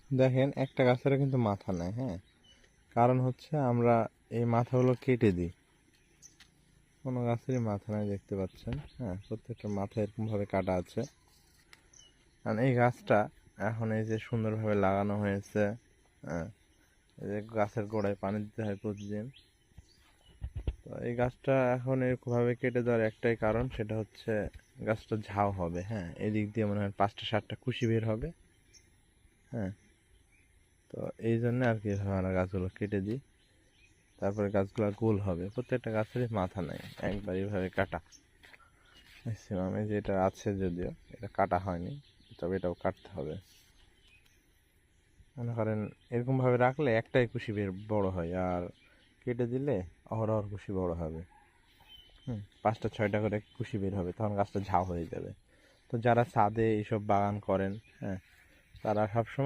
দেখেন একটা গাছের কিন্তু মাথা নাই, হ্যাঁ। কারণ হচ্ছে আমরা এই মাথাগুলো কেটে দিই। কোনো গাছেরই মাথা নাই দেখতে পাচ্ছেন, হ্যাঁ, প্রত্যেকটা মাথা এরকম ভাবে কাটা আছে। আর এই গাছটা এখন এই যে সুন্দরভাবে লাগানো হয়েছে, হ্যাঁ, এই যে গাছের গোড়ায় পানি দিতে হয় প্রতিদিন। তো এই গাছটা এখন এরকমভাবে কেটে দেওয়ার একটাই কারণ, সেটা হচ্ছে গাছটা ঝাউ হবে, হ্যাঁ। এদিক দিয়ে মনে হয় 5টা 7টা কুশি বের হবে, হ্যাঁ। তো এই জন্য আর কি আমরা গাছগুলো কেটে দিই। তারপরে গাছগুলো গোল হবে, প্রত্যেকটা গাছেরই মাথা নেই, একবার এইভাবে কাটা। ম্যাক্সিমামে যেটা আছে, যদিও এটা কাটা হয়নি, তবে এটাও কাটতে হবে। মনে করেন এরকম ভাবে রাখলে একটাই কুশি বের বড় হয়, আর কেটে দিলে অহরহ কুশি বড় হবে। 5টা 6টা করে কুশি বের হবে, তখন গাছটা ঝাউ হয়ে যাবে। তো যারা ছাদে এইসব বাগান করেন, হ্যাঁ, তারা সবসময়